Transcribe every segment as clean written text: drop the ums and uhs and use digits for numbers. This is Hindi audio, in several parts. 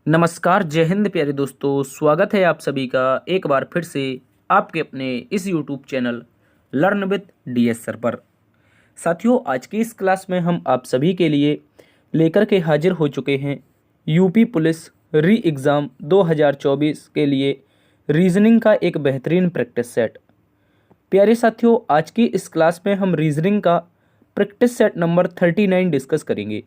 नमस्कार, जय हिंद प्यारे दोस्तों। स्वागत है आप सभी का एक बार फिर से आपके अपने इस YouTube channel learn with DS sir पर। साथियों, आज की इस क्लास में हम आप सभी के लिए लेकर के हाजिर हो चुके हैं यूपी पुलिस री एग्ज़ाम 2024 के लिए रीजनिंग का एक बेहतरीन प्रैक्टिस सेट। प्यारे साथियों, आज की इस क्लास में हम रीजनिंग का प्रैक्टिस सेट नंबर 39 डिस्कस करेंगे।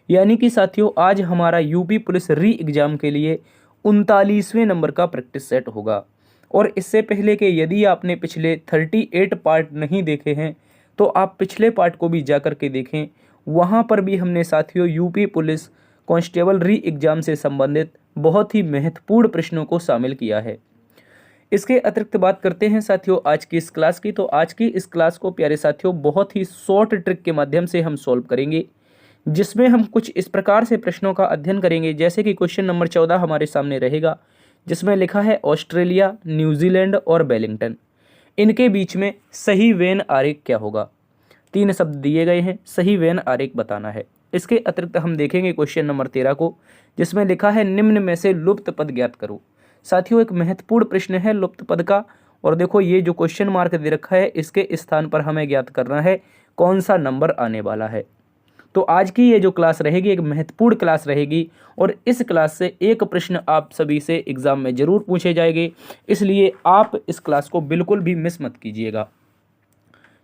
यानी कि साथियों, आज हमारा यूपी पुलिस री एग्ज़ाम के लिए 39वें नंबर का प्रैक्टिस सेट होगा। और इससे पहले कि यदि आपने पिछले 38 पार्ट नहीं देखे हैं तो आप पिछले पार्ट को भी जा कर के देखें। वहाँ पर भी हमने साथियों यूपी पुलिस कांस्टेबल री एग्ज़ाम से संबंधित बहुत ही महत्वपूर्ण प्रश्नों को शामिल किया है। इसके अतिरिक्त बात करते हैं साथियों आज की इस क्लास की। तो आज की इस क्लास को प्यारे साथियों बहुत ही शॉर्ट ट्रिक के माध्यम से हम सॉल्व करेंगे, जिसमें हम कुछ इस प्रकार से प्रश्नों का अध्ययन करेंगे। जैसे कि क्वेश्चन नंबर 14 हमारे सामने रहेगा, जिसमें लिखा है ऑस्ट्रेलिया, न्यूजीलैंड और वेलिंगटन, इनके बीच में सही वेन आरेख क्या होगा। 3 शब्द दिए गए हैं, सही वेन आरेख बताना है। इसके अतिरिक्त हम देखेंगे क्वेश्चन नंबर 13 को, जिसमें लिखा है निम्न में से लुप्त पद ज्ञात करो। साथियों, एक महत्वपूर्ण प्रश्न है लुप्त पद का। और देखो, ये जो क्वेश्चन मार्क दे रखा है, इसके स्थान पर हमें ज्ञात करना है कौन सा नंबर आने वाला है। तो आज की ये जो क्लास रहेगी एक महत्वपूर्ण क्लास रहेगी, और इस क्लास से एक प्रश्न आप सभी से एग्जाम में जरूर पूछे जाएंगे, इसलिए आप इस क्लास को बिल्कुल भी मिस मत कीजिएगा।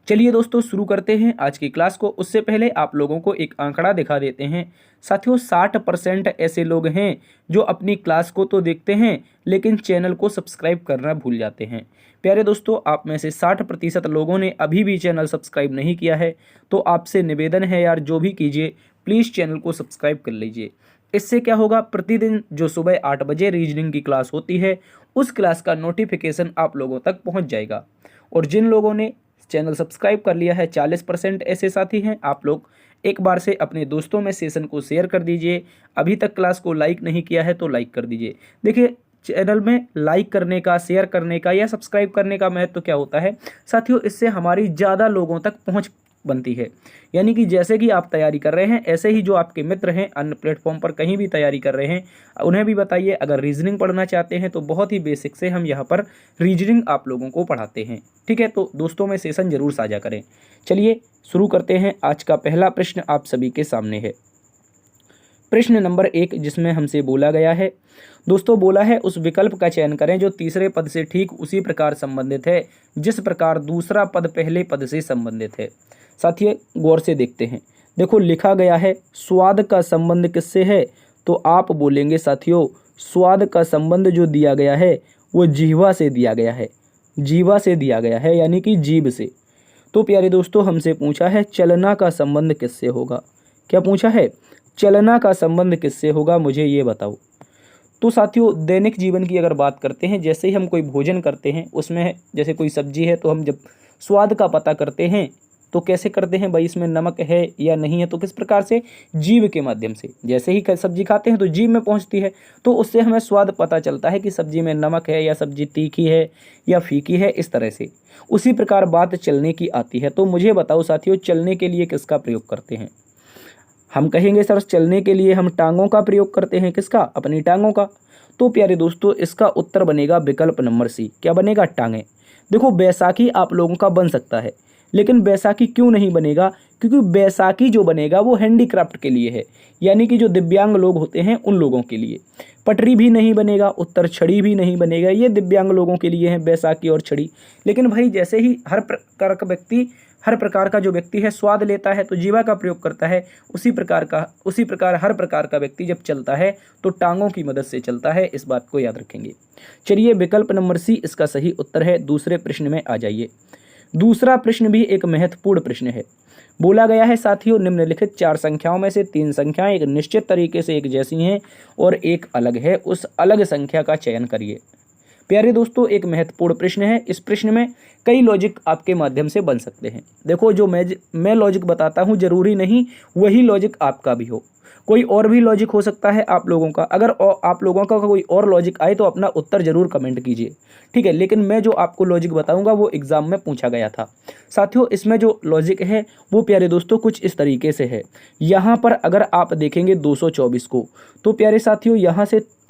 चलिए दोस्तों, शुरू करते हैं आज की क्लास को। उससे पहले आप लोगों को एक आंकड़ा दिखा देते हैं। साथियों, 60% ऐसे लोग हैं जो अपनी क्लास को तो देखते हैं लेकिन चैनल को सब्सक्राइब करना भूल जाते हैं। प्यारे दोस्तों, आप में से 60% लोगों ने अभी भी चैनल सब्सक्राइब नहीं किया है, तो आपसे निवेदन है यार, जो भी कीजिए प्लीज़ चैनल को सब्सक्राइब कर लीजिए। इससे क्या होगा, प्रतिदिन जो सुबह 8 बजे रीजनिंग की क्लास होती है उस क्लास का नोटिफिकेशन आप लोगों तक पहुंच जाएगा। और जिन लोगों ने चैनल सब्सक्राइब कर लिया है, 40% ऐसे साथी हैं, आप लोग एक बार से अपने दोस्तों में सेशन को शेयर कर दीजिए। अभी तक क्लास को लाइक नहीं किया है तो लाइक कर दीजिए। देखिए, चैनल में लाइक करने का, शेयर करने का या सब्सक्राइब करने का महत्व क्या होता है साथियों, इससे हमारी ज़्यादा लोगों तक पहुंच बनती है। यानी कि जैसे कि आप तैयारी कर रहे हैं, ऐसे ही जो आपके मित्र हैं अन्य प्लेटफॉर्म पर कहीं भी तैयारी कर रहे हैं, उन्हें भी बताइए। अगर रीजनिंग पढ़ना चाहते हैं तो बहुत ही बेसिक से हम यहाँ पर रीजनिंग आप लोगों को पढ़ाते हैं। ठीक है, तो दोस्तों में सेशन जरूर साझा करें। चलिए शुरू करते हैं। आज का पहला प्रश्न आप सभी के सामने है, प्रश्न नंबर 1, जिसमें हमसे बोला गया है दोस्तों, बोला है उस विकल्प का चयन करें जो तीसरे पद से ठीक उसी प्रकार संबंधित है जिस प्रकार दूसरा पद पहले पद से संबंधित है। साथियों, गौर से देखते हैं। देखो, लिखा गया है स्वाद का संबंध किससे है, तो आप बोलेंगे साथियों स्वाद का संबंध जो दिया गया है वो जीवा से दिया गया है। जीवा से दिया गया है, यानी कि जीभ से। तो प्यारे दोस्तों, हमसे पूछा है चलना का संबंध किससे होगा। क्या पूछा है, चलना का संबंध किससे होगा, मुझे ये बताओ। तो साथियों, दैनिक जीवन की अगर बात करते हैं, जैसे ही हम कोई भोजन करते हैं उसमें जैसे कोई सब्जी है तो हम जब स्वाद का पता करते हैं तो कैसे करते हैं भाई, इसमें नमक है या नहीं है, तो किस प्रकार से, जीभ के माध्यम से। जैसे ही सब्जी खाते हैं तो जीभ में पहुंचती है, तो उससे हमें स्वाद पता चलता है कि सब्जी में नमक है या सब्जी तीखी है या फीकी है, इस तरह से। उसी प्रकार बात चलने की आती है। तो मुझे बताओ साथियों, चलने के लिए किसका प्रयोग करते हैं। हम कहेंगे सर चलने के लिए हम टांगों का प्रयोग करते हैं। किसका, अपनी टांगों का। तो प्यारे दोस्तों, इसका उत्तर बनेगा विकल्प नंबर सी। क्या बनेगा, टांगे। देखो, बैसाखी आप लोगों का बन सकता है, लेकिन बैसाखी क्यों नहीं बनेगा, क्योंकि बैसाखी जो बनेगा वो हैंडीक्राफ्ट के लिए है, यानी कि जो दिव्यांग लोग होते हैं उन लोगों के लिए। पटरी भी नहीं बनेगा, उत्तर छड़ी भी नहीं बनेगा, ये दिव्यांग लोगों के लिए है बैसाखी और छड़ी। लेकिन भाई जैसे ही हर प्रकार का जो व्यक्ति है स्वाद लेता है तो जीवा का प्रयोग करता है, उसी प्रकार हर प्रकार का व्यक्ति जब चलता है तो टांगों की मदद से चलता है। इस बात को याद रखेंगे। चलिए, विकल्प नंबर सी इसका सही उत्तर है। दूसरे प्रश्न में आ जाइए। दूसरा प्रश्न भी एक महत्वपूर्ण प्रश्न है। बोला गया है साथियों, निम्नलिखित 4 संख्याओं में से 3 संख्याएं एक निश्चित तरीके से एक जैसी हैं और एक अलग है, उस अलग संख्या का चयन करिए। प्यारे दोस्तों, एक महत्वपूर्ण प्रश्न है। इस प्रश्न में कई लॉजिक आपके माध्यम से बन सकते हैं। देखो, जो मैं लॉजिक बताता हूँ जरूरी नहीं वही लॉजिक आपका भी हो। कोई और भी लॉजिक हो सकता है आप लोगों का। अगर आप लोगों का कोई और लॉजिक आए तो अपना उत्तर जरूर कमेंट कीजिए, ठीक है। लेकिन मैं जो आपको लॉजिक बताऊंगा वो एग्जाम में पूछा गया था। साथियों इसमें जो लॉजिक है वो प्यारे दोस्तों कुछ इस तरीके से है। यहाँ पर अगर आप देखेंगे 224 को, तो प्यारे साथियों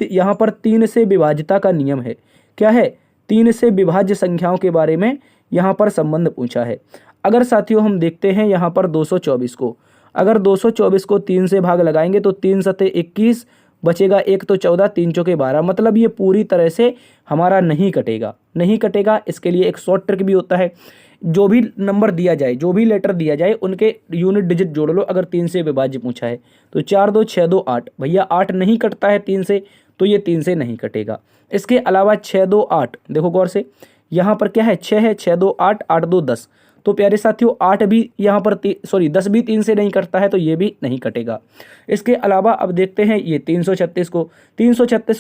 यहाँ पर 3 से विभाज्यता का नियम है। क्या है? 3 से विभाज्य संख्याओं के बारे में यहाँ पर संबंध पूछा है। अगर साथियों हम देखते हैं यहाँ पर 224 को, अगर 224 को 3 से भाग लगाएंगे तो 3 सते 21 बचेगा, 1 तो 14, 3 चौके 12, मतलब ये पूरी तरह से हमारा नहीं कटेगा, नहीं कटेगा। इसके लिए एक शॉर्ट ट्रिक भी होता है, जो भी नंबर दिया जाए, जो भी लेटर दिया जाए उनके यूनिट डिजिट जोड़ लो। अगर 3 से विभाज्य पूछा है तो 4 2 6 2 8, भैया 8 नहीं कटता है 3 से, तो ये 3 से नहीं कटेगा। इसके अलावा 6 2 8, देखो गौर से, यहाँ पर क्या है 6 है, 6 2 8, 8 2 10, तो प्यारे साथियों 8 भी यहाँ पर 10 भी 3 से नहीं कटता है, तो ये भी नहीं कटेगा। इसके अलावा अब देखते हैं ये 336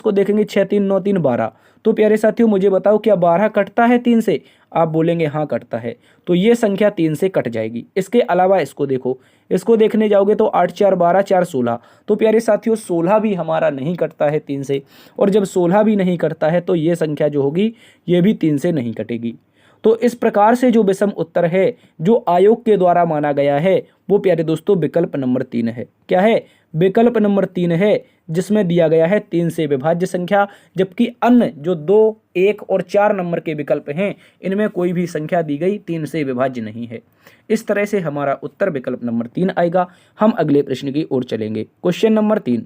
को देखेंगे, 6 3 9 3 12, तो प्यारे साथियों मुझे बताओ क्या 12 कटता है 3 से? आप बोलेंगे हाँ कटता है, तो ये संख्या 3 से कट जाएगी। इसके अलावा इसको देखो, इसको देखने जाओगे तो 8 4 12 4 16, तो प्यारे साथियों 16 भी हमारा नहीं कटता है 3 से, और जब 16 भी नहीं कटता है तो ये संख्या जो होगी ये भी 3 से नहीं कटेगी। तो इस प्रकार से जो विषम उत्तर है जो आयोग के द्वारा माना गया है वो प्यारे दोस्तों विकल्प नंबर 3 है। क्या है? विकल्प नंबर 3 है, जिसमें दिया गया है 3 से विभाज्य संख्या, जबकि अन्य जो 2 1 और 4 नंबर के विकल्प हैं इनमें कोई भी संख्या दी गई 3 से विभाज्य नहीं है। इस तरह से हमारा उत्तर विकल्प नंबर 3 आएगा। हम अगले प्रश्न की ओर चलेंगे। क्वेश्चन नंबर 3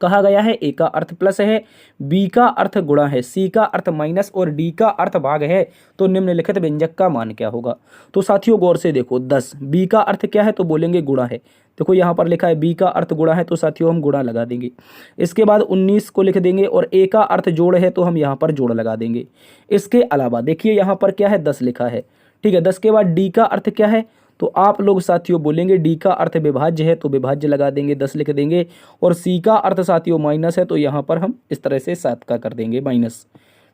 कहा गया है ए का अर्थ प्लस है, बी का अर्थ गुणा है, सी का अर्थ माइनस और डी का अर्थ भाग है, तो निम्नलिखित व्यंजक का मान क्या होगा? तो साथियों गौर से देखो, 10 बी का अर्थ क्या है तो बोलेंगे गुणा है। देखो यहाँ पर लिखा है बी का अर्थ गुणा है, तो साथियों हम गुणा लगा देंगे। इसके बाद 19 को लिख देंगे, और ए का अर्थ जोड़ है तो हम यहाँ पर जोड़ लगा देंगे। इसके अलावा देखिए यहाँ पर क्या है 10 लिखा है, ठीक है। 10 के बाद डी का अर्थ क्या है, तो आप लोग साथियों बोलेंगे डी का अर्थ विभाज्य है, तो विभाज्य लगा देंगे, 10 लिख देंगे। और सी का अर्थ साथियों माइनस है, तो यहाँ पर हम इस तरह से 7 का कर देंगे माइनस,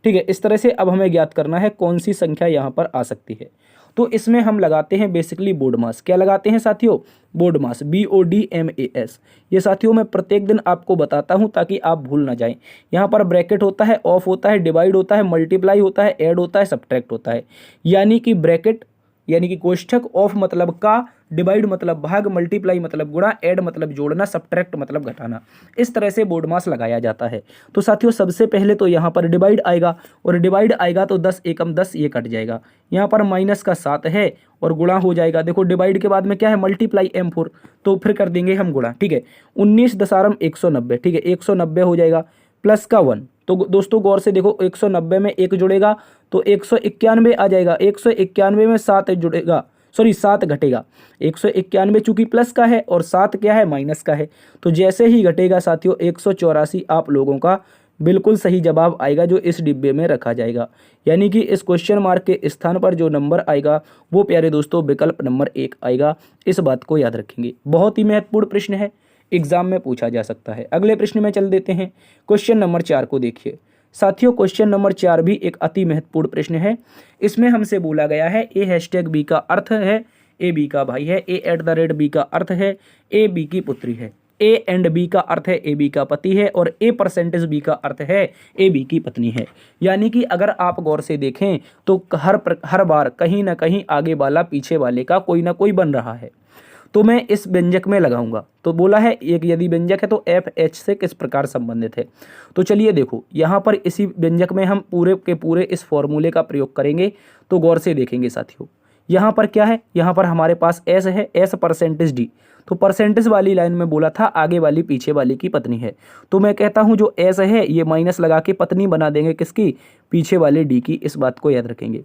ठीक है। इस तरह से अब हमें ज्ञात करना है कौन सी संख्या यहाँ पर आ सकती है। तो इसमें हम लगाते हैं बेसिकली बोर्ड मास। क्या लगाते हैं साथियों? बोर्ड मास, BODMAS। ये साथियों मैं प्रत्येक दिन आपको बताता हूँ ताकि आप भूल ना जाएं। यहाँ पर ब्रैकेट होता है, ऑफ होता है, डिवाइड होता है, मल्टीप्लाई होता है, ऐड होता है, सब्ट्रैक्ट होता है। यानी कि ब्रैकेट यानी कि कोष्ठक, ऑफ मतलब का, डिवाइड मतलब भाग, मल्टीप्लाई मतलब गुणा, ऐड मतलब जोड़ना, सब्ट्रैक्ट मतलब घटाना। इस तरह से बोर्ड मास लगाया जाता है। तो साथियों सबसे पहले तो यहाँ पर डिवाइड आएगा, और डिवाइड आएगा तो 10 एकम 10, ये कट जाएगा। यहाँ पर माइनस का 7 है और गुणा हो जाएगा। देखो डिवाइड के बाद में क्या है मल्टीप्लाई M4, तो फिर कर देंगे हम गुणा, ठीक है। 19 दशारम 190, ठीक है, 190 हो जाएगा, प्लस का 1। तो दोस्तों गौर से देखो 190 में 1 जुड़ेगा तो 191 आ जाएगा। 191 में 7 जुड़ेगा, सॉरी 7 घटेगा। 191 चूंकि प्लस का है और 7 क्या है माइनस का है, तो जैसे ही घटेगा साथियों 184 आप लोगों का बिल्कुल सही जवाब आएगा जो इस डिब्बे में रखा जाएगा। यानी कि इस क्वेश्चन मार्क के स्थान पर जो नंबर आएगा वो प्यारे दोस्तों विकल्प नंबर 1 आएगा। इस बात को याद रखेंगे, बहुत ही महत्वपूर्ण प्रश्न है, एग्जाम में पूछा जा सकता है। अगले प्रश्न में चल देते हैं। क्वेश्चन नंबर 4 को देखिए साथियों। क्वेश्चन नंबर 4 भी एक अति महत्वपूर्ण प्रश्न है। इसमें हमसे बोला गया है ए हैशटैग बी का अर्थ है, ए बी का भाई है, A @ बी का अर्थ है, ए बी की पुत्री है, ए एंड बी का अर्थ है ए बी का पति है, और A% बी का अर्थ है ए बी की पत्नी है। यानी कि अगर आप गौर से देखें तो हर बार कहीं ना कहीं आगे वाला पीछे वाले का कोई ना कोई बन रहा है, तो मैं इस व्यंजक में लगाऊंगा। तो बोला है एक यदि व्यंजक है तो FH से किस प्रकार संबंधित है। तो चलिए देखो यहाँ पर इसी व्यंजक में हम पूरे के पूरे इस फॉर्मूले का प्रयोग करेंगे। तो गौर से देखेंगे साथियों, यहाँ पर क्या है, यहाँ पर हमारे पास S है, S% D। तो परसेंटेज वाली लाइन में बोला था आगे वाली पीछे वाली की पत्नी है, तो मैं कहता हूँ जो S है ये माइनस लगा के पत्नी बना देंगे किसकी, पीछे वाले D की। इस बात को याद रखेंगे।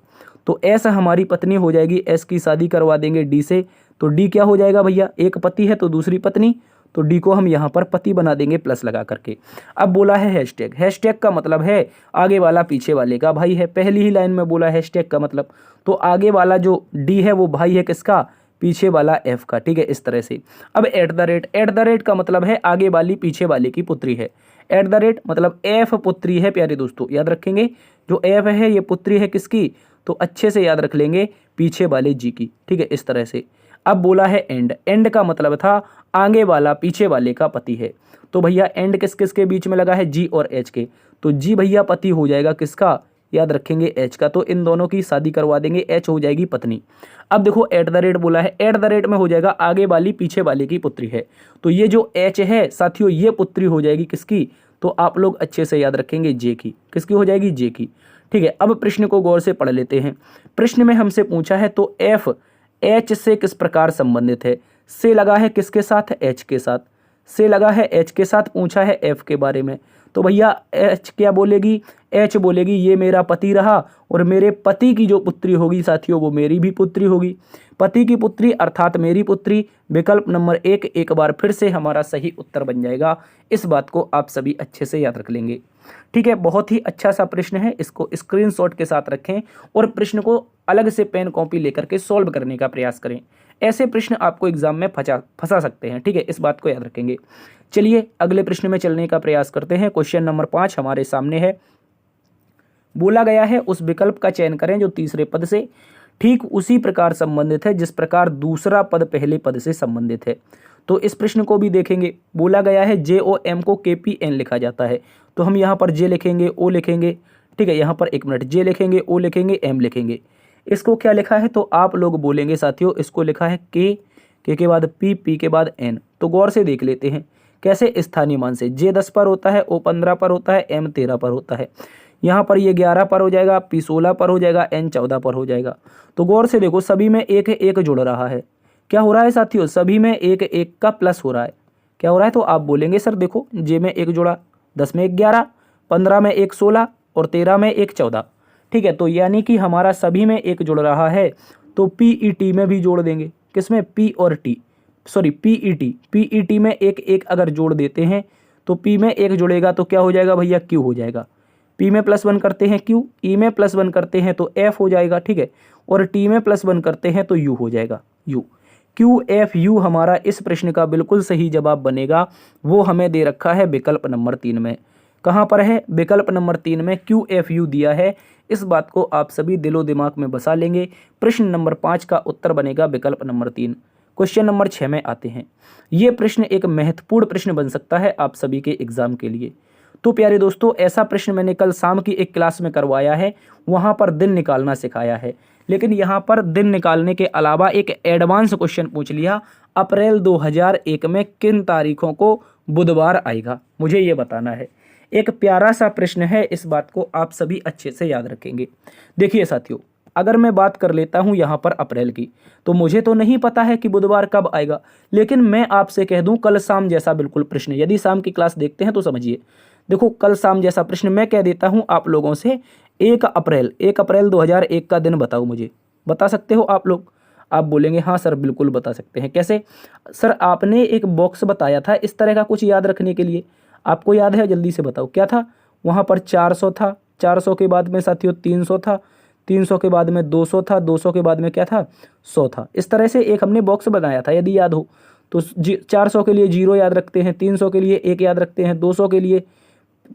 तो S हमारी पत्नी हो जाएगी, S की शादी करवा देंगे D से, तो D क्या हो जाएगा भैया, एक पति है तो दूसरी पत्नी, तो D को हम यहाँ पर पति बना देंगे प्लस लगा करके। अब बोला है हैशटैग, हैशटैग का मतलब है आगे वाला पीछे वाले का भाई है। पहली ही लाइन में बोला हैशटैग का मतलब, तो आगे वाला जो D है वो भाई है किसका, पीछे वाला F का, ठीक है। इस तरह से अब एट द रेट का मतलब है आगे वाली पीछे वाले की पुत्री है। एट द रेट मतलब F पुत्री है प्यारे दोस्तों, याद रखेंगे जो F है ये पुत्री है किसकी, तो अच्छे से याद रख लेंगे पीछे वाले G की, ठीक है। इस तरह से अब बोला है एंड, एंड का मतलब था आगे वाला पीछे वाले का पति है। तो भैया एंड किस किस के बीच में लगा है, जी और एच के, तो जी भैया पति हो जाएगा किसका, याद रखेंगे एच का, तो इन दोनों की शादी करवा देंगे, एच हो जाएगी पत्नी। अब देखो एट द रेट बोला है, एट द रेट में हो जाएगा आगे वाली पीछे वाले की पुत्री है, तो ये जो एच है साथियों ये पुत्री हो जाएगी किसकी, तो आप लोग अच्छे से याद रखेंगे जे की, किसकी हो जाएगी, जे की। ठीक है, अब प्रश्न को गौर से पढ़ लेते हैं। प्रश्न में हमसे पूछा है तो एफ एच से किस प्रकार संबंधित है, से लगा है किसके साथ, एच के साथ, से लगा है एच के साथ, पूछा है एफ के बारे में, तो भैया एच क्या बोलेगी, एच बोलेगी ये मेरा पति रहा और मेरे पति की जो पुत्री होगी साथियों वो मेरी भी पुत्री होगी, पति की पुत्री अर्थात मेरी पुत्री। विकल्प नंबर एक बार फिर से हमारा सही उत्तर बन जाएगा। इस बात को आप सभी अच्छे से याद रख लेंगे। ठीक है, बहुत ही अच्छा सा प्रश्न है, इसको स्क्रीनशॉट के साथ रखें और प्रश्न को अलग से पेन कॉपी लेकर के सॉल्व करने का प्रयास करें। ऐसे प्रश्न आपको एग्जाम में फंसा सकते हैं। ठीक है, इस बात को याद रखेंगे। चलिए अगले प्रश्न में चलने का प्रयास करते हैं। क्वेश्चन नंबर 5 हमारे सामने है। बोला गया है उस विकल्प का चयन करें जो तीसरे पद से ठीक उसी प्रकार संबंधित है जिस प्रकार दूसरा पद पहले पद से संबंधित है। तो इस प्रश्न को भी देखेंगे। बोला गया है जे ओ एम को के पी एन लिखा जाता है, तो हम यहाँ पर जे लिखेंगे, ओ लिखेंगे। ठीक है, यहाँ पर एक मिनट, जे लिखेंगे, ओ लिखेंगे, एम लिखेंगे। इसको क्या लिखा है तो आप लोग बोलेंगे साथियों, इसको लिखा है के बाद पी, पी के बाद एन। तो गौर से देख लेते हैं कैसे, स्थानीय मान से। जे 10 पर होता है, ओ 15 पर होता है, एम 13 पर होता है। यहाँ पर ये 11 पर हो जाएगा, पी 16 पर हो जाएगा, एन 14 पर हो जाएगा। तो गौर से देखो सभी में एक एक जुड़ रहा है। क्या हो रहा है साथियों, सभी में एक एक का प्लस हो रहा है। क्या हो रहा है तो आप बोलेंगे सर देखो जे में एक जुड़ा, 10 में एक 11, 15 में एक 16 और 13 में एक 14। ठीक है, तो यानी कि हमारा सभी में एक जुड़ रहा है, तो पीईटी में भी जोड़ देंगे। किसमें, पी और टी, सॉरी पीईटी में एक एक अगर जोड़ देते हैं तो पी में एक जुड़ेगा तो क्या हो जाएगा भैया, क्यू हो जाएगा। पी में +1 करते हैं क्यू, ई में +1 करते हैं तो एफ हो जाएगा। ठीक है, और टी में +1 करते हैं तो यू हो जाएगा, यू। क्यू एफ यू हमारा इस प्रश्न का बिल्कुल सही जवाब बनेगा। वो हमें दे रखा है विकल्प नंबर 3 में। कहाँ पर है, विकल्प नंबर 3 में क्यू एफ यू दिया है। इस बात को आप सभी दिलो दिमाग में बसा लेंगे। प्रश्न नंबर 5 का उत्तर बनेगा विकल्प नंबर 3। क्वेश्चन नंबर 6 में आते हैं। ये प्रश्न एक महत्वपूर्ण प्रश्न बन सकता है आप सभी के एग्जाम के लिए। तो प्यारे दोस्तों, ऐसा प्रश्न मैंने कल शाम की एक क्लास में करवाया है, वहां पर दिन निकालना सिखाया है, लेकिन यहाँ पर दिन निकालने के अलावा एक एडवांस क्वेश्चन पूछ लिया, अप्रैल 2001 में किन तारीखों को बुधवार आएगा, मुझे ये बताना है। एक प्यारा सा प्रश्न है, इस बात को आप सभी अच्छे से याद रखेंगे। देखिए साथियों, अगर मैं बात कर लेता हूं यहाँ पर अप्रैल की, तो मुझे तो नहीं पता है कि बुधवार कब आएगा, लेकिन मैं आपसे कह दूं कल शाम जैसा बिल्कुल प्रश्न, यदि शाम की क्लास देखते हैं तो समझिए। देखो कल शाम जैसा प्रश्न मैं कह देता हूं आप लोगों से, 1 अप्रैल 2001 का दिन बताओ मुझे। बता सकते हो आप लोग? आप बोलेंगे हाँ सर बिल्कुल बता सकते हैं। कैसे सर? आपने एक बॉक्स बताया था इस तरह का कुछ याद रखने के लिए, आपको याद है? जल्दी से बताओ क्या था वहाँ पर। 400 था, 400 के बाद में साथियों 300 था, 300 के बाद में 200 था, 200 के बाद में क्या था, 100 था। इस तरह से एक हमने बॉक्स बनाया था, यदि याद हो तो 400 के लिए 0 याद रखते हैं, 300 के लिए 1 याद रखते हैं, 200 के लिए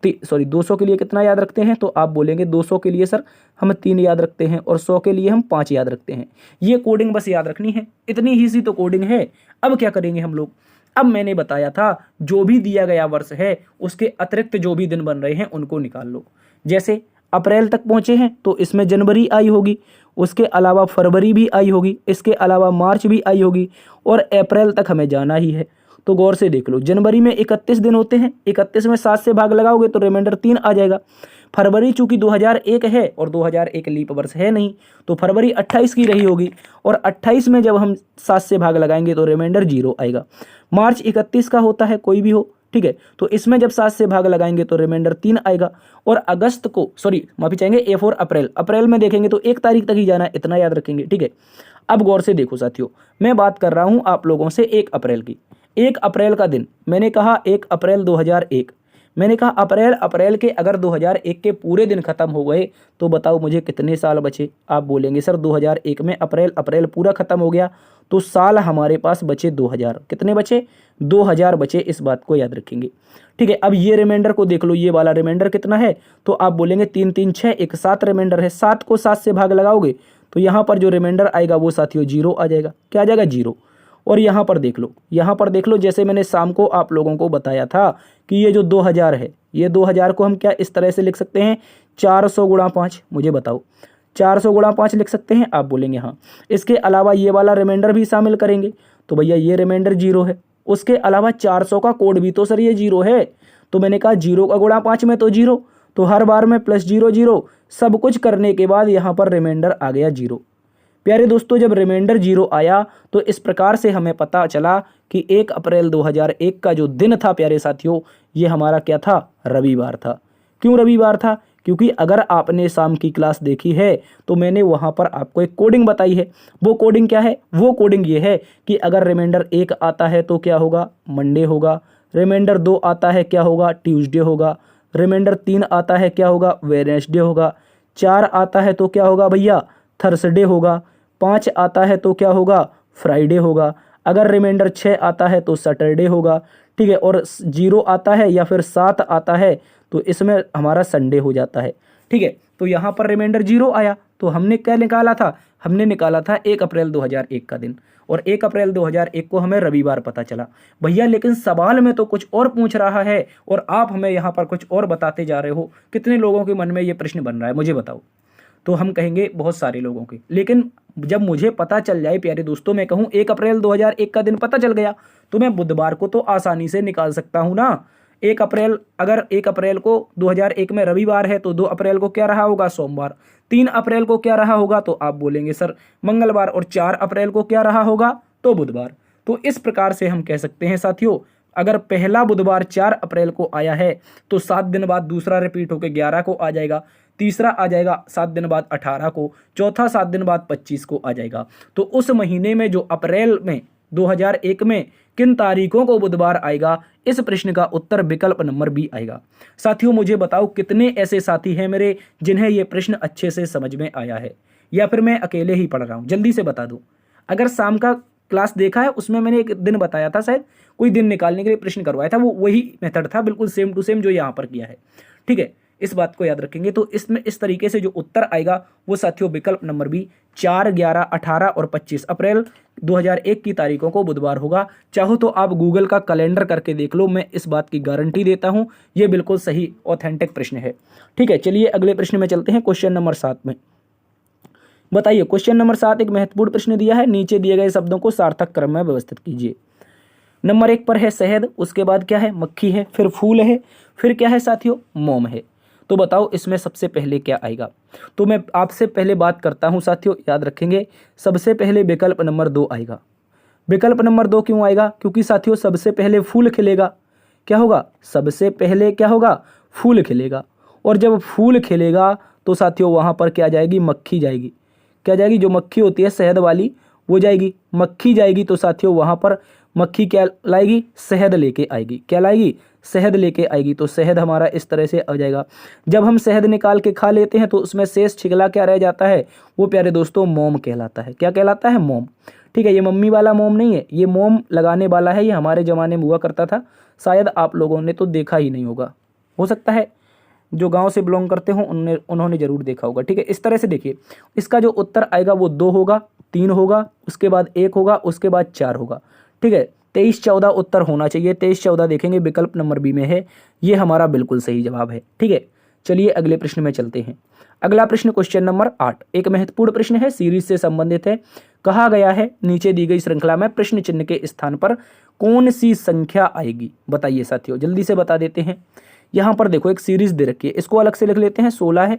200 के लिए कितना याद रखते हैं, तो आप बोलेंगे 200 के लिए सर हम 3 याद रखते हैं और 100 के लिए हम 5 याद रखते हैं। ये कोडिंग बस याद रखनी है, इतनी ही सी तो कोडिंग है। अब क्या करेंगे हम लोग, अब मैंने बताया था जो भी दिया गया वर्ष है उसके अतिरिक्त जो भी दिन बन रहे हैं उनको निकाल लो। जैसे अप्रैल तक पहुंचे हैं तो इसमें जनवरी आई होगी, उसके अलावा फरवरी भी आई होगी, इसके अलावा मार्च भी आई होगी और अप्रैल तक हमें जाना ही है। तो गौर से देख लो, जनवरी में 31 दिन होते हैं, 31 में 7 से भाग लगाओगे तो रिमाइंडर 3 आ जाएगा। फरवरी चूंकि 2001 है और 2001 लीप वर्ष है नहीं, तो फरवरी 28 की रही होगी और 28 में जब हम 7 से भाग लगाएंगे तो रिमाइंडर 0 आएगा। मार्च 31 का होता है, कोई भी हो, ठीक है, तो इसमें जब 7 से भाग लगाएंगे तो रिमाइंडर 3 आएगा। और अगस्त को, सॉरी माफी चाहेंगे, A4 अप्रैल में देखेंगे तो 1 तारीख तक ही जाना है, इतना याद रखेंगे, ठीक है। अब गौर से देखो साथियों, मैं बात कर रहा हूं आप लोगों से 1 अप्रैल की। 1 अप्रैल का दिन मैंने कहा 1 अप्रैल 2001, मैंने कहा अप्रैल के अगर 2001 के पूरे दिन खत्म हो गए तो बताओ मुझे कितने साल बचे। आप बोलेंगे सर 2001 में अप्रैल पूरा खत्म हो गया तो साल हमारे पास बचे 2000। कितने बचे? 2000 बचे, इस बात को याद रखेंगे, ठीक है। अब ये रिमाइंडर को देख लो, ये वाला रिमाइंडर कितना है, तो आप बोलेंगे 3 3 6 एक 7 रिमाइंडर है। 7 को 7 से भाग लगाओगे तो यहाँ पर जो रिमाइंडर आएगा वो साथियों 0 आ जाएगा। क्या आ जाएगा? 0। और यहाँ पर देख लो, यहाँ पर देख लो, जैसे मैंने शाम को आप लोगों को बताया था कि ये जो 2000 है, ये 2000 को हम क्या इस तरह से लिख सकते हैं? 400 गुणा 5। मुझे बताओ, 400 गुणा 5 लिख सकते हैं? आप बोलेंगे हाँ। इसके अलावा ये वाला रिमाइंडर भी शामिल करेंगे तो भैया ये रिमाइंडर 0 है। उसके अलावा 400 का कोड भी तो सर ये 0 है। तो मैंने कहा 0 का गुणा 5 में तो 0, तो हर बार में प्लस 0 0, सब कुछ करने के बाद यहाँ पर रिमाइंडर आ गया 0। प्यारे दोस्तों, जब रिमाइंडर 0 आया तो इस प्रकार से हमें पता चला कि 1 अप्रैल 2001 का जो दिन था प्यारे साथियों, ये हमारा क्या था? रविवार था। क्यों रविवार था? क्योंकि अगर आपने शाम की क्लास देखी है तो मैंने वहाँ पर आपको एक कोडिंग बताई है। वो कोडिंग क्या है? वो कोडिंग ये है कि अगर रिमाइंडर 1 आता है तो क्या होगा? मंडे होगा। रिमाइंडर 2 आता है क्या होगा? ट्यूसडे होगा। रिमाइंडर 3 आता है क्या होगा? वेडनेसडे होगा। 4 आता है तो क्या होगा भैया? थर्सडे होगा। 5 आता है तो क्या होगा? फ्राइडे होगा। अगर रिमाइंडर 6 आता है तो सैटरडे होगा। ठीक है। और 0 आता है या फिर 7 आता है तो इसमें हमारा संडे हो जाता है। ठीक है। तो यहाँ पर रिमाइंडर 0 आया तो हमने क्या निकाला था? हमने निकाला था 1 अप्रैल 2001 का दिन, और 1 अप्रैल 2001 को हमें रविवार पता चला। भैया लेकिन सवाल में तो कुछ और पूछ रहा है और आप हमें यहाँ पर कुछ और बताते जा रहे हो। कितने लोगों के मन में ये प्रश्न बन रहा है मुझे बताओ? तो हम कहेंगे बहुत सारे लोगों के। लेकिन जब मुझे पता चल जाए प्यारे दोस्तों, मैं कहूँ 1 अप्रैल 2001 का दिन पता चल गया तो मैं बुधवार को तो आसानी से निकाल सकता हूँ ना। 1 अप्रैल, अगर 1 अप्रैल को 2001 में रविवार है तो 2 अप्रैल को क्या रहा होगा? सोमवार। 3 अप्रैल को क्या रहा होगा? तो आप बोलेंगे सर मंगलवार। और 4 अप्रैल को क्या रहा होगा? तो बुधवार। तो इस प्रकार से हम कह सकते हैं साथियों, अगर पहला बुधवार 4 अप्रैल को आया है तो 7 दिन बाद दूसरा रिपीट होकर 11 को आ जाएगा, तीसरा आ जाएगा 7 दिन बाद 18 को, चौथा 7 दिन बाद 25 को आ जाएगा। तो उस महीने में जो अप्रैल में 2001 में किन तारीखों को बुधवार आएगा, इस प्रश्न का उत्तर विकल्प नंबर बी आएगा। साथियों मुझे बताओ कितने ऐसे साथी हैं मेरे जिन्हें यह प्रश्न अच्छे से समझ में आया है, या फिर मैं अकेले ही पढ़ रहा हूं? जल्दी से बता दो। अगर शाम का क्लास देखा है उसमें मैंने एक दिन बताया था, शायद कोई दिन निकालने के लिए प्रश्न करवाया था, वो वही मेथड था, बिल्कुल सेम टू सेम जो यहाँ पर किया है। ठीक है, इस बात को याद रखेंगे। तो इसमें इस तरीके से जो उत्तर आएगा वो साथियों विकल्प नंबर बी 4, 11, 18 और 25 अप्रैल 2001 की तारीखों को बुधवार होगा। चाहो तो आप गूगल का कैलेंडर करके देख लो, मैं इस बात की गारंटी देता हूं ये बिल्कुल सही ऑथेंटिक प्रश्न है। ठीक है, चलिए अगले प्रश्न में चलते हैं। क्वेश्चन नंबर 7 में बताइए। क्वेश्चन नंबर 7 एक महत्वपूर्ण प्रश्न दिया है, नीचे दिए गए शब्दों को सार्थक क्रम में व्यवस्थित कीजिए। नंबर 1 पर है शहद, उसके बाद क्या है? मक्खी है, फिर फूल है, फिर क्या है साथियों? मोम है। तो बताओ इसमें सबसे पहले क्या आएगा? तो मैं आपसे पहले बात करता हूं साथियों, याद रखेंगे सबसे पहले विकल्प नंबर 2 आएगा। विकल्प नंबर 2 क्यों आएगा? क्योंकि साथियों सबसे पहले फूल खिलेगा। क्या होगा? सबसे पहले क्या होगा? फूल खिलेगा। और जब फूल खिलेगा तो साथियों वहां पर क्या जाएगी? मक्खी जाएगी। क्या जाएगी? जो मक्खी होती है शहद वाली वो जाएगी। मक्खी जाएगी तो साथियों वहां पर मक्खी क्या लाएगी? शहद लेके आएगी। क्या लाएगी? शहद लेके आएगी। तो शहद हमारा इस तरह से आ जाएगा। जब हम शहद निकाल के खा लेते हैं तो उसमें शेष छिकला क्या रह जाता है? वो प्यारे दोस्तों मोम कहलाता है। क्या कहलाता है? मोम। ठीक है, ये मम्मी वाला मोम नहीं है, ये मोम लगाने वाला है। ये हमारे ज़माने में हुआ करता था, शायद आप लोगों ने तो देखा ही नहीं होगा, हो सकता है जो गांव से बिलोंग करते हो उन्होंने जरूर देखा होगा। ठीक है, इस तरह से देखिए, इसका जो उत्तर आएगा वो 2 होगा, 3 होगा, उसके बाद 1 होगा, उसके बाद 4 होगा। ठीक है, 23, 14 उत्तर होना चाहिए। 23, 14 देखेंगे, विकल्प नंबर बी में है, ये हमारा बिल्कुल सही जवाब है। ठीक है, चलिए अगले प्रश्न में चलते हैं। अगला प्रश्न क्वेश्चन नंबर 8 एक महत्वपूर्ण प्रश्न है, सीरीज से संबंधित है। कहा गया है नीचे दी गई श्रृंखला में प्रश्न चिन्ह के स्थान पर कौन सी संख्या आएगी? बताइए साथियों, जल्दी से बता देते हैं। यहाँ पर देखो एक सीरीज दे रखी है, इसको अलग से लिख लेते हैं। 16 है,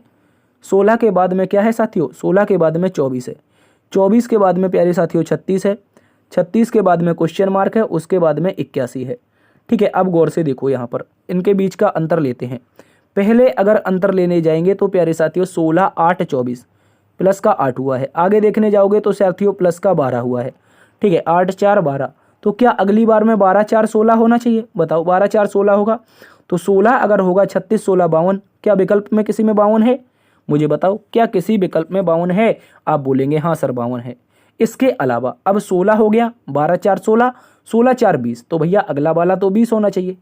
16 के बाद में क्या है साथियों? 16 के बाद में 24 है, 24 के बाद में प्यारे साथियों 36 है, 36 के बाद में क्वेश्चन मार्क है, उसके बाद में 81 है। ठीक है, अब गौर से देखो, यहाँ पर इनके बीच का अंतर लेते हैं। पहले अगर अंतर लेने जाएंगे तो प्यारे साथियों 16, 8, 24 प्लस का 8 हुआ है। आगे देखने जाओगे तो साथियों प्लस का 12 हुआ है। ठीक है, 8, 4, 12। तो क्या अगली बार में 12, 4, 16 होना चाहिए? बताओ, 12, 4, 16 होगा तो 16 अगर होगा, 36, 16, 52। क्या विकल्प में किसी में 52 है? मुझे बताओ, क्या किसी विकल्प में 52 है? आप बोलेंगे हाँ सर 52 है। इसके अलावा अब 16 हो गया, 12, 4, 16, 16, 4, 20। तो भैया अगला वाला तो 20 होना चाहिए,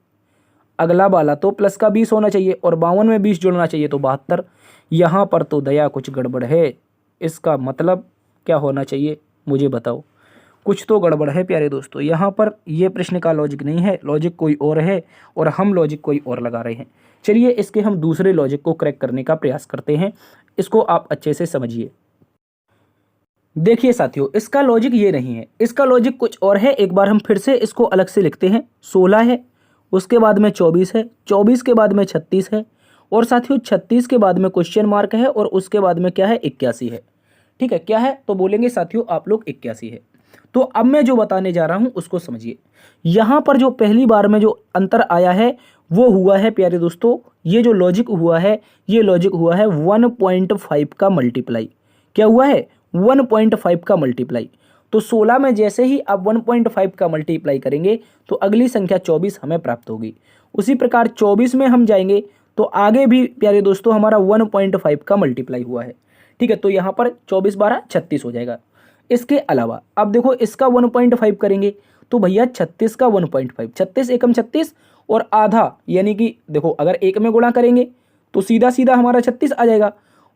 अगला वाला तो प्लस का 20 होना चाहिए, और 52 में 20 जुड़ना चाहिए तो 72। यहाँ पर तो दया कुछ गड़बड़ है। इसका मतलब क्या होना चाहिए मुझे बताओ। कुछ तो गड़बड़ है प्यारे दोस्तों, यहाँ पर ये प्रश्न का लॉजिक नहीं है, लॉजिक कोई और है और हम लॉजिक कोई और लगा रहे हैं। चलिए इसके हम दूसरे लॉजिक को क्रैक करने का प्रयास करते हैं, इसको आप अच्छे से समझिए। देखिए साथियों, इसका लॉजिक ये नहीं है, इसका लॉजिक कुछ और है। एक बार हम फिर से इसको अलग से लिखते हैं। 16 है, उसके बाद में 24 है, 24 के बाद में 36 है, और साथियों 36 के बाद में क्वेश्चन मार्क है, और उसके बाद में क्या है, 81 है। ठीक है, क्या है तो बोलेंगे साथियों आप लोग 81 है। तो अब मैं जो बताने जा रहा हूं उसको समझिए। यहां पर जो पहली बार में जो अंतर आया है वो हुआ है प्यारे दोस्तों, ये जो लॉजिक हुआ है, ये लॉजिक हुआ है 1.5 का मल्टीप्लाई। क्या हुआ है, 1.5 का मल्टीप्लाई। तो 16 में जैसे ही आप 1.5 का मल्टीप्लाई करेंगे तो अगली संख्या 24 हमें प्राप्त होगी। उसी प्रकार 24 में हम जाएंगे तो आगे भी प्यारे दोस्तों हमारा 1.5 का मल्टीप्लाई हुआ है। ठीक है, तो यहाँ पर 24 12 36 हो जाएगा। इसके अलावा अब देखो इसका 1.5 करेंगे तो भैया 36 का 1.5, 36 एकम 36 और आधा, यानी कि देखो अगर एक में गुणा करेंगे तो सीधा सीधा हमारा 36 आ जाएगा,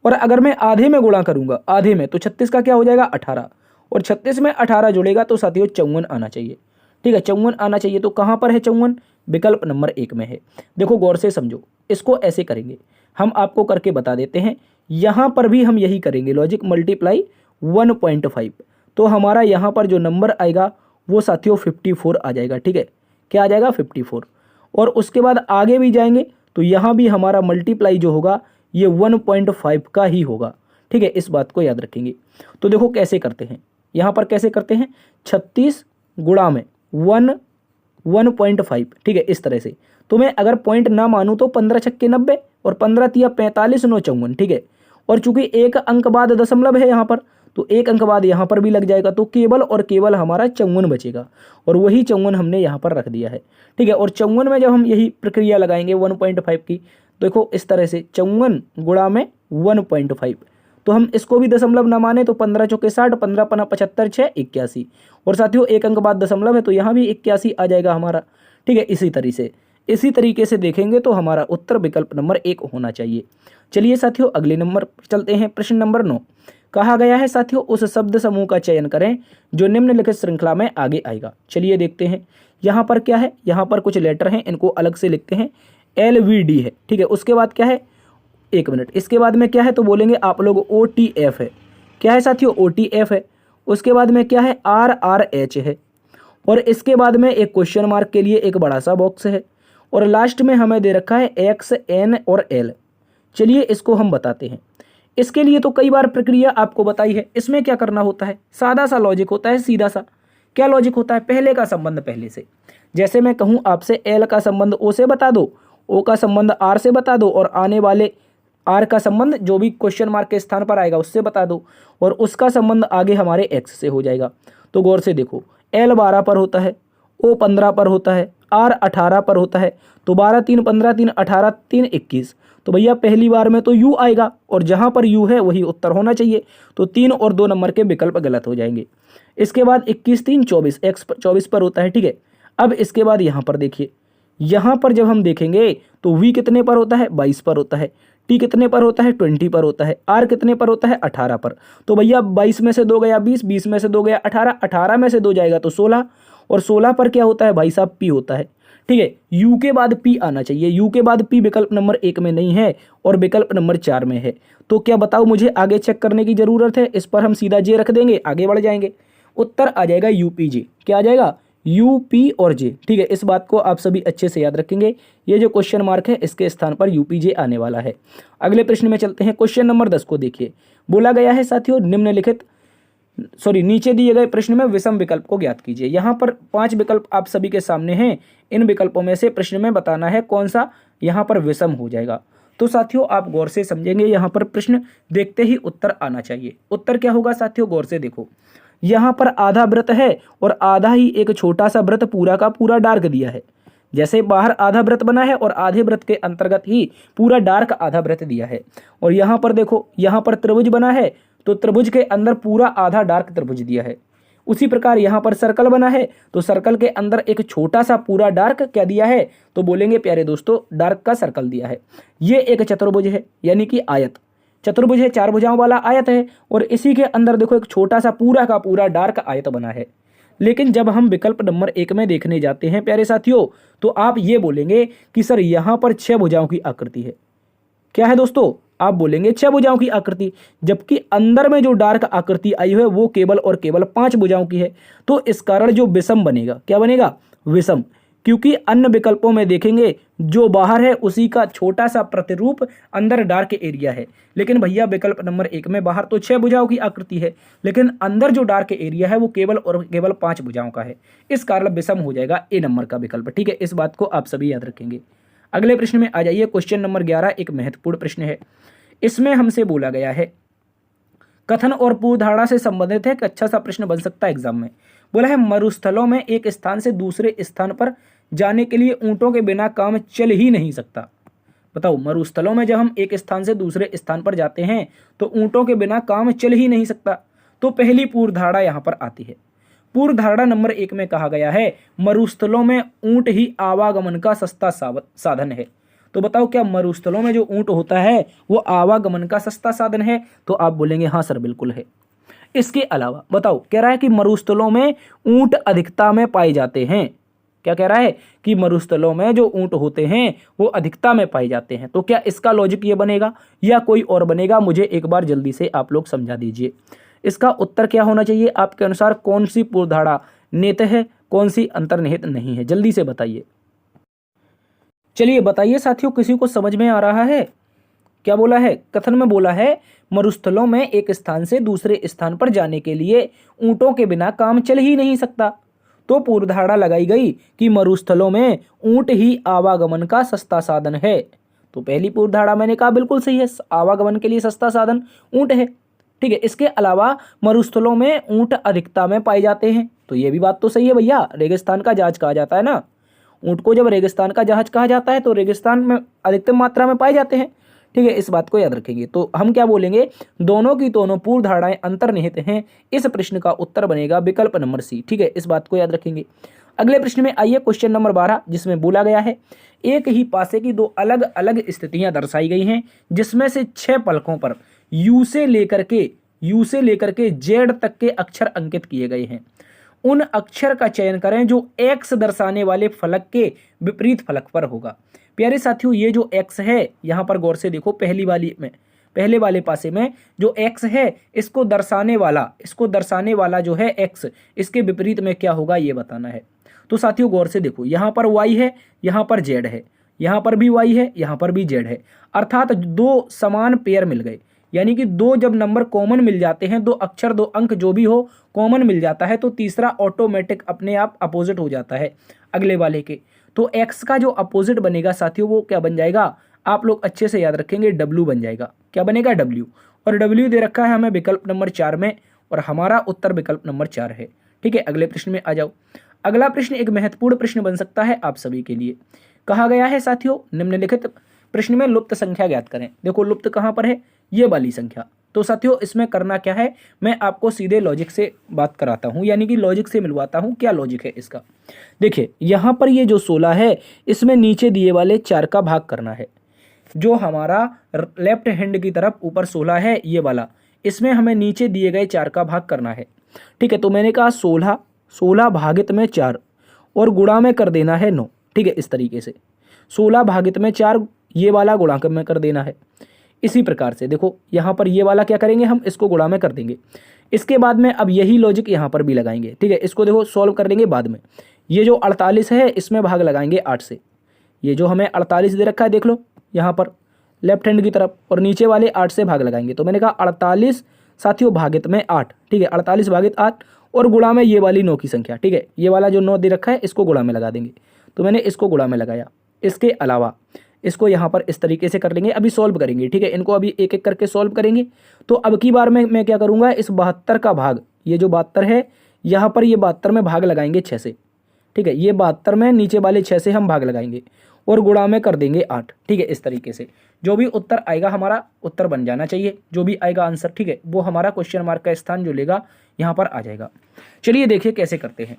और अगर मैं आधे में गुणा करूंगा, आधे में, तो 36 का क्या हो जाएगा 18, और 36 में 18 जुड़ेगा तो साथियों 54 आना चाहिए। ठीक है, 54 आना चाहिए। तो कहाँ पर है 54, विकल्प नंबर 1 में है। देखो गौर से समझो, इसको ऐसे करेंगे, हम आपको करके बता देते हैं। यहाँ पर भी हम यही करेंगे, लॉजिक मल्टीप्लाई 1.5, तो हमारा यहाँ पर जो नंबर आएगा वो साथियों 54 आ जाएगा। ठीक है, क्या आ जाएगा 54, और उसके बाद आगे भी जाएंगे तो यहाँ भी हमारा मल्टीप्लाई जो होगा ये 1.5 का ही होगा। ठीक है, इस बात को याद रखेंगे। तो देखो कैसे करते हैं, यहाँ पर कैसे करते हैं, 36 गुणा में 1.5। ठीक है, इस तरह से। तो मैं अगर पॉइंट ना मानूं तो 15 छक्के 90 और 15 तिया 45 9 54। ठीक है, और चूंकि एक अंक बाद दशमलव है यहाँ पर, तो एक अंक बाद यहाँ पर भी लग जाएगा, तो केवल और केवल हमारा 54 बचेगा, और वही 54 हमने यहाँ पर रख दिया है। ठीक है, और 54 में जब हम यही प्रक्रिया लगाएंगे 1.5 की, देखो इस तरह से 54 गुणा में 1.5, तो हम इसको भी दशमलव न माने तो 15 चौके 60, 15 पना 75, 6 81, और साथियों एक अंक बाद दशमलव है तो यहाँ भी 81 आ जाएगा हमारा। ठीक है, इसी तरीके से देखेंगे तो हमारा उत्तर विकल्प नंबर 1 होना चाहिए। चलिए साथियों अगले नंबर चलते हैं। प्रश्न नंबर 9 कहा गया है साथियों उस शब्द समूह का चयन करें जो निम्नलिखित श्रृंखला में आगे आएगा। चलिए देखते हैं, यहाँ पर क्या है, यहाँ पर कुछ लेटर हैं, इनको अलग से लिखते हैं। LVD है। ठीक है, उसके बाद क्या है, एक मिनट, इसके बाद में क्या है तो बोलेंगे आप लोग OTF है। क्या है साथियों, OTF है। उसके बाद में क्या है, RRH है, और इसके बाद में एक क्वेश्चन मार्क के लिए एक बड़ा सा बॉक्स है, और लास्ट में हमें दे रखा है X N और L। चलिए इसको हम बताते हैं। इसके लिए तो कई बार प्रक्रिया आपको बताई है। इसमें क्या करना होता है, सादा सा लॉजिक होता है, सीधा सा। क्या लॉजिक होता है, पहले का संबंध पहले से। जैसे मैं कहूँ आपसे L का संबंध O से बता दो, O का संबंध R से बता दो, और आने वाले R का संबंध जो भी क्वेश्चन मार्क के स्थान पर आएगा उससे बता दो, और उसका संबंध आगे हमारे X से हो जाएगा। तो गौर से देखो, L 12 पर होता है, O 15 पर होता है, R 18 पर होता है, तो 12 3 15 3 18 3 21। तो भैया पहली बार में तो U आएगा, और जहाँ पर U है वही उत्तर होना चाहिए, तो 3 और 2 नंबर के विकल्प गलत हो जाएंगे। इसके बाद 21 3 24, X 24 पर होता है। ठीक है, अब इसके बाद यहाँ पर देखिए, यहाँ पर जब हम देखेंगे तो V कितने पर होता है, 22 पर होता है, T कितने पर होता है, 20 पर होता है, R कितने पर होता है, 18 पर। तो भैया 22 में से 2 गया 20, 20 में से 2 गया 18, 18 में से 2 जाएगा तो 16, और 16 पर क्या होता है भाई साहब, P होता है। ठीक है, U के बाद P आना चाहिए, U के बाद P विकल्प नंबर 1 में नहीं है और विकल्प नंबर 4 में है। तो क्या बताओ, मुझे आगे चेक करने की जरूरत है, इस पर हम सीधा J रख देंगे, आगे बढ़ जाएंगे। उत्तर आ जाएगा UPJ। क्या आ जाएगा, UP और J। ठीक है, इस बात को आप सभी अच्छे से याद रखेंगे, ये जो क्वेश्चन मार्क है इसके स्थान पर UPJ आने वाला है। अगले प्रश्न में चलते हैं। क्वेश्चन नंबर 10 को देखिए, बोला गया है साथियों नीचे दिए गए प्रश्न में विषम विकल्प को ज्ञात कीजिए। यहाँ पर 5 विकल्प आप सभी के सामने हैं, इन विकल्पों में से प्रश्न में बताना है कौन सा यहाँ पर विषम हो जाएगा। तो साथियों आप गौर से समझेंगे, यहाँ पर प्रश्न देखते ही उत्तर आना चाहिए। उत्तर क्या होगा साथियों, गौर से देखो, यहाँ पर आधा वृत्त है और आधा ही एक छोटा सा वृत्त पूरा का पूरा डार्क दिया है। जैसे बाहर आधा वृत्त बना है और आधे वृत्त के अंतर्गत ही पूरा डार्क आधा वृत्त दिया है, और यहाँ पर देखो, यहाँ पर त्रिभुज बना है तो त्रिभुज के अंदर पूरा आधा डार्क त्रिभुज दिया है। उसी प्रकार यहाँ पर सर्कल बना है तो सर्कल के अंदर एक छोटा सा पूरा डार्क क्या दिया है, तो बोलेंगे प्यारे दोस्तों डार्क का सर्कल दिया है। ये एक चतुर्भुज है, यानी कि आयत। चतुर्भुज है, 4 भुजाओं वाला आयत है, और इसी के अंदर देखो एक छोटा सा पूरा का पूरा डार्क आयत बना है। लेकिन जब हम विकल्प नंबर 1 में देखने जाते हैं प्यारे साथियों, तो आप ये बोलेंगे कि सर यहाँ पर 6 भुजाओं की आकृति है। क्या है दोस्तों? आप बोलेंगे 6 भुजाओं की आकृति, जबकि अंदर में जो डार्क आकृति आई है वो केवल और केवल 5 भुजाओं की है। तो इस कारण जो विषम बनेगा, क्या बनेगा? विषम। क्योंकि अन्य विकल्पों में देखेंगे जो बाहर है उसी का छोटा सा प्रतिरूप अंदर डार्क एरिया है, लेकिन भैया विकल्प नंबर 1 में बाहर तो 6 भुजाओं की आकृति है, लेकिन अंदर जो डार्क एरिया है वो केवल और केवल 5 भुजाओं का है। इस कारण विषम हो जाएगा ए नंबर का विकल्प। ठीक है, इस बात को आप सभी याद रखेंगे। अगले प्रश्न में आ जाइए। क्वेश्चन नंबर 11 एक महत्वपूर्ण प्रश्न है। इसमें हमसे बोला गया है, कथन और पूर्वधारणा से संबंधित है, एक अच्छा सा प्रश्न बन सकता है एग्जाम में। बोला है मरुस्थलों में एक स्थान से दूसरे स्थान पर जाने के लिए ऊंटों के बिना काम चल ही नहीं सकता। बताओ, मरुस्थलों में जब हम एक स्थान से दूसरे स्थान पर जाते हैं तो ऊंटों के बिना काम चल ही नहीं सकता। तो पहली पूर्वधारणा यहां पर आती है। पूर्वधारणा नंबर 1 में कहा गया है मरुस्थलों में ऊंट ही आवागमन का सस्ता साधन है। तो बताओ, क्या मरुस्थलों में जो ऊंट होता है वो आवागमन का सस्ता साधन है? तो आप बोलेंगे हाँ सर बिल्कुल है। इसके अलावा बताओ, कह रहा है कि मरुस्थलों में ऊंट अधिकता में पाए जाते हैं। क्या कह रहा है? कि मरुस्थलों में जो ऊंट होते हैं वो अधिकता में पाए जाते हैं। तो क्या इसका लॉजिक ये बनेगा या कोई और बनेगा? मुझे एक बार जल्दी से आप लोग समझा दीजिए। इसका उत्तर क्या होना चाहिए आपके अनुसार? कौन सी पूर्वधारणा निहित है, कौन सी अंतर्निहित नहीं है? जल्दी से बताइए। चलिए बताइए साथियों, किसी को समझ में आ रहा है? क्या बोला है? कथन में बोला है मरुस्थलों में एक स्थान से दूसरे स्थान पर जाने के लिए ऊंटों के बिना काम चल ही नहीं सकता। तो पूर्वधारणा लगाई गई कि मरुस्थलों में ऊंट ही आवागमन का सस्ता साधन है। तो पहली पूर्वधारणा मैंने कहा बिल्कुल सही है, आवागमन के लिए सस्ता साधन ऊंट है। ठीक है, इसके अलावा मरुस्थलों में ऊंट अधिकता में पाए जाते हैं। तो ये भी बात तो सही है भैया, रेगिस्तान का जहाज कहा जाता है ना। ऊंट को जब रेगिस्तान का जहाज कहा जाता है तो रेगिस्तान में अधिकतम मात्रा में पाए जाते हैं। ठीक है, इस बात को याद रखेंगे। तो हम क्या बोलेंगे? दोनों की दोनों पूर्वधारणाएं अंतर्निहित हैं। इस प्रश्न का उत्तर बनेगा विकल्प नंबर सी। ठीक है, इस बात को याद रखेंगे। अगले प्रश्न में आइए, क्वेश्चन नंबर 12, जिसमें बोला गया है एक ही पासे की 2 अलग अलग स्थितियां दर्शाई गई हैं, जिसमें से 6 पलकों पर यू से लेकर के जेड तक के अक्षर अंकित किए गए हैं। उन अक्षर का चयन करें जो एक्स दर्शाने वाले फलक के विपरीत फलक पर होगा। प्यारे साथियों, ये जो एक्स है यहां पर गौर से देखो, पहले वाले पासे में जो एक्स है इसको दर्शाने वाला जो है एक्स, इसके विपरीत में क्या होगा ये बताना है। तो साथियों गौर से देखो, यहां पर वाई है, यहां पर जेड है, यहां पर भी वाई है, यहां पर भी जेड है, अर्थात 2 समान पेयर मिल गए। यानी कि 2 जब नंबर कॉमन मिल जाते हैं, 2 अक्षर 2 अंक जो भी हो कॉमन मिल जाता है, तो तीसरा ऑटोमेटिक अपने आप अपोजिट हो जाता है अगले वाले के। तो x का जो अपोजिट बनेगा साथियों वो क्या बन जाएगा? आप लोग अच्छे से याद रखेंगे, w बन जाएगा। क्या बनेगा? w। और w दे रखा है हमें विकल्प नंबर 4 में, और हमारा उत्तर विकल्प नंबर 4 है। ठीक है, अगले प्रश्न में आ जाओ। अगला प्रश्न एक महत्वपूर्ण प्रश्न बन सकता है आप सभी के लिए। कहा गया है साथियों, निम्नलिखित प्रश्न में लुप्त संख्या ज्ञात करें। देखो लुप्त कहां पर है? ये वाली संख्या। तो साथियों इसमें करना क्या है, मैं आपको सीधे लॉजिक से बात कराता हूं, यानी कि लॉजिक से मिलवाता हूं। क्या लॉजिक है इसका? देखिए यहां पर ये जो 16 है इसमें नीचे दिए वाले 4 का भाग करना है। जो हमारा लेफ्ट हैंड की तरफ ऊपर 16 है ये वाला, इसमें हमें नीचे दिए गए 4 का भाग करना है। ठीक है, तो मैंने कहा 16 भागित में 4 और गुणा में कर देना है 9। ठीक है, इस तरीके से 16 भागित में 4 ये वाला गुणा में कर देना है। इसी प्रकार से देखो यहाँ पर ये वाला क्या करेंगे, हम इसको गुणा में कर देंगे। इसके बाद में अब यही लॉजिक यहाँ पर भी लगाएंगे। ठीक है, इसको देखो सॉल्व कर लेंगे बाद में। ये जो 48 है इसमें भाग लगाएंगे 8 से। ये जो हमें 48 दे रखा है देख लो यहाँ पर लेफ्ट हैंड की तरफ, और नीचे वाले 8 से भाग लगाएंगे। तो मैंने कहा 48 साथियों भागित में 8। ठीक है, 48 भागित 8 और गुणा में ये वाली 9 की संख्या। ठीक है, ये वाला जो 9 दे रखा है इसको गुणा में लगा देंगे। तो मैंने इसको गुणा में लगाया। इसके अलावा इसको यहाँ पर इस तरीके से कर लेंगे, अभी सॉल्व करेंगे। ठीक है, इनको अभी एक एक करके सॉल्व करेंगे। तो अब की बार में मैं क्या करूँगा, इस 72 का भाग, ये जो 72 है यहाँ पर ये 72 में भाग लगाएंगे 6 से। ठीक है, ये 72 में नीचे वाले 6 से हम भाग लगाएंगे और गुणा में कर देंगे 8। ठीक है, इस तरीके से जो भी उत्तर आएगा हमारा उत्तर बन जाना चाहिए, जो भी आएगा आंसर। ठीक है, वो हमारा क्वेश्चन मार्क का स्थान जो लेगा यहाँ पर आ जाएगा। चलिए देखिए कैसे करते हैं।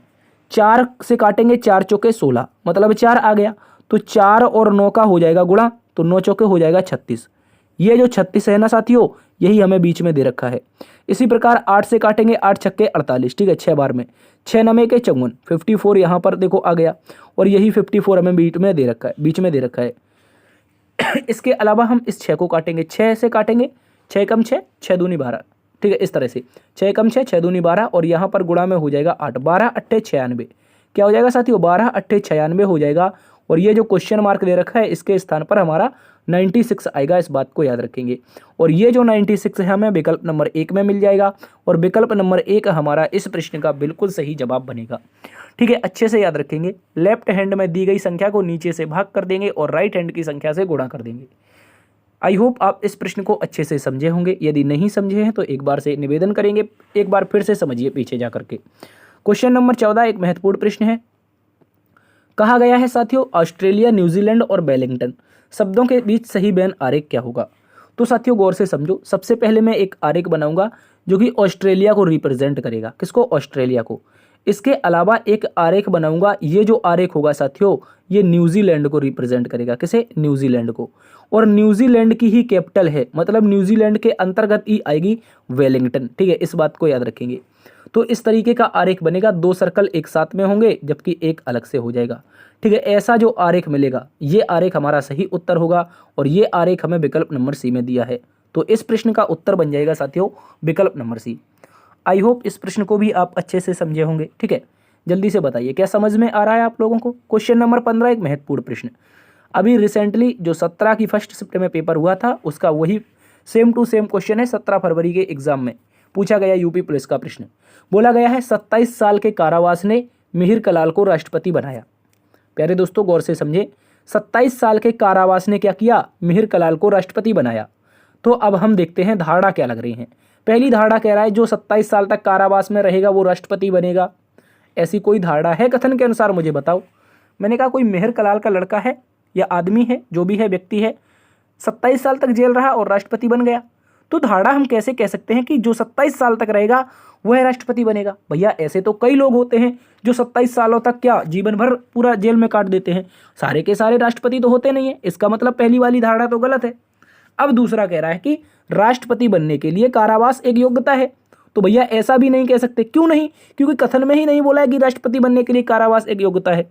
4 से काटेंगे, 4 चौके 16, मतलब 4 आ गया। तो 4 और 9 का हो जाएगा गुणा, तो 9 चौके हो जाएगा 36। ये जो 36 है ना साथियों, यही हमें बीच में दे रखा है। इसी प्रकार 8 से काटेंगे, 8 छक्के 48, ठीक है, 6 बार में 6 नमे के 54, 54 यहाँ पर देखो आ गया, और यही 54 हमें बीच में दे रखा है, बीच में दे रखा है। इसके अलावा हम इस 6 को काटेंगे, 6 से काटेंगे, 6 कम 6, 6 दूनी 12, ठीक है, इस तरह से 6 कम 6, 6 दूनी 12, और यहाँ पर गुणा में हो जाएगा 8, 12 अट्ठे 96, क्या हो जाएगा साथियों, 12 अट्ठे 96 हो जाएगा। और ये जो क्वेश्चन मार्क दे रखा है इसके स्थान पर हमारा 96 आएगा, इस बात को याद रखेंगे। और ये जो 96 है हमें विकल्प नंबर 1 में मिल जाएगा, और विकल्प नंबर 1 हमारा इस प्रश्न का बिल्कुल सही जवाब बनेगा, ठीक है। अच्छे से याद रखेंगे, लेफ्ट हैंड में दी गई संख्या को नीचे से भाग कर देंगे और राइट हैंड की संख्या से गुणा कर देंगे। आई होप आप इस प्रश्न को अच्छे से समझे होंगे। यदि नहीं समझे हैं तो एक बार से निवेदन करेंगे, एक बार फिर से समझिए पीछे जा करके। क्वेश्चन नंबर 14 एक महत्वपूर्ण प्रश्न है। कहा गया है साथियों, ऑस्ट्रेलिया, न्यूजीलैंड और वेलिंगटन शब्दों के बीच सही बेन आरेख क्या होगा। तो साथियों गौर से समझो, सबसे पहले मैं एक आरेख बनाऊंगा जो कि ऑस्ट्रेलिया को रिप्रेजेंट करेगा, किसको, ऑस्ट्रेलिया को। इसके अलावा एक आरेख बनाऊंगा, ये जो आरेख होगा साथियों ये न्यूजीलैंड को रिप्रेजेंट करेगा, किसे, न्यूजीलैंड को। और न्यूजीलैंड की ही कैपिटल है, मतलब न्यूजीलैंड के अंतर्गत ही आएगी वेलिंगटन, ठीक है, इस बात को याद रखेंगे। तो इस तरीके का आरेख बनेगा, 2 सर्कल एक साथ में होंगे जबकि एक अलग से हो जाएगा, ठीक है। ऐसा जो आरेख मिलेगा ये आरेख हमारा सही उत्तर होगा, और ये आरेख हमें विकल्प नंबर सी में दिया है। तो इस प्रश्न का उत्तर बन जाएगा साथियों विकल्प नंबर सी। आई होप इस प्रश्न को भी आप अच्छे से समझे होंगे, ठीक है। जल्दी से बताइए क्या समझ में आ रहा है आप लोगों को। क्वेश्चन नंबर 15 एक महत्वपूर्ण प्रश्न। अभी रिसेंटली जो 17 की फर्स्ट शिफ्ट में पेपर हुआ था उसका वही सेम टू सेम क्वेश्चन है, 17 फरवरी के एग्जाम में पूछा गया यूपी पुलिस का प्रश्न। बोला गया है 27 साल के कारावास ने मिहिर कलाल को राष्ट्रपति बनाया। प्यारे दोस्तों गौर से समझे, 27 साल के कारावास ने क्या किया, मिहिर कलाल को राष्ट्रपति बनाया। तो अब हम देखते हैं धारणा क्या लग रही है। पहली धारणा कह रहा है जो 27 साल तक कारावास में रहेगा वो राष्ट्रपति बनेगा। ऐसी कोई धारणा है कथन के अनुसार, मुझे बताओ। मैंने कहा कोई मिहिर कलाल का लड़का है या आदमी है, जो भी है व्यक्ति है, 27 साल तक जेल रहा और राष्ट्रपति बन गया। तो धारणा हम कैसे कह सकते हैं कि जो 27 साल तक रहेगा वह राष्ट्रपति बनेगा। भैया ऐसे तो कई लोग होते हैं जो 27 सालों तक क्या जीवन भर पूरा जेल में काट देते हैं, सारे के सारे राष्ट्रपति तो होते नहीं है। इसका मतलब पहली वाली धारणा तो गलत है। अब दूसरा कह रहा है कि राष्ट्रपति बनने के लिए कारावास एक योग्यता है। तो भैया ऐसा भी नहीं कह सकते, क्यों नहीं, क्योंकि कथन में ही नहीं बोला है कि राष्ट्रपति बनने के लिए कारावास एक योग्यता है।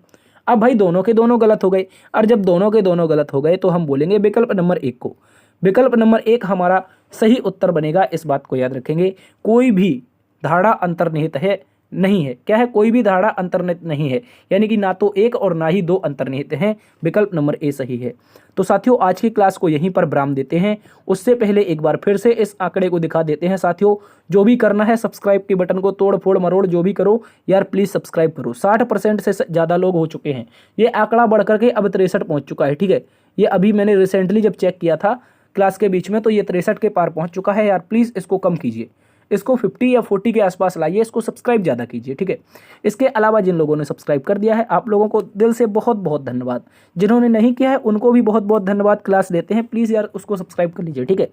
अब भाई दोनों के दोनों गलत हो गए, और जब दोनों के दोनों गलत हो गए तो हम बोलेंगे विकल्प नंबर 1 को। विकल्प नंबर 1 हमारा सही उत्तर बनेगा, इस बात को याद रखेंगे। कोई भी धारणा अंतर्निहित है नहीं है, क्या है, कोई भी धारणा अंतर्निहित नहीं है, यानी कि ना तो 1 और ना ही 2 अंतर्निहित हैं। विकल्प नंबर ए सही है। तो साथियों आज की क्लास को यहीं पर विराम देते हैं। उससे पहले एक बार फिर से इस आंकड़े को दिखा देते हैं साथियों। जो भी करना है सब्सक्राइब के बटन को तोड़ फोड़ मरोड़ जो भी करो यार, प्लीज़ सब्सक्राइब करो। 60% से ज़्यादा लोग हो चुके हैं, ये आंकड़ा बढ़ करके अब 63 पहुँच चुका है, ठीक है। ये अभी मैंने रिसेंटली जब चेक किया था क्लास के बीच में तो ये 63 के पार पहुँच चुका है। यार प्लीज़ इसको कम कीजिए, इसको 50 या 40 के आसपास लाइए, इसको सब्सक्राइब ज़्यादा कीजिए, ठीक है। इसके अलावा जिन लोगों ने सब्सक्राइब कर दिया है आप लोगों को दिल से बहुत बहुत धन्यवाद। जिन्होंने नहीं किया है उनको भी बहुत बहुत धन्यवाद। क्लास लेते हैं, प्लीज़ यार उसको सब्सक्राइब कर लीजिए, ठीक है।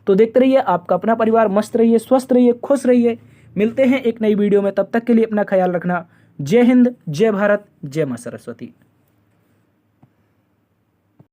तो देखते रहिए, आपका अपना परिवार, मस्त रहिए, स्वस्थ रहिए, खुश रहिए। मिलते हैं एक नई वीडियो में, तब तक के लिए अपना ख्याल रखना। जय हिंद, जय भारत, जय माँ सरस्वती।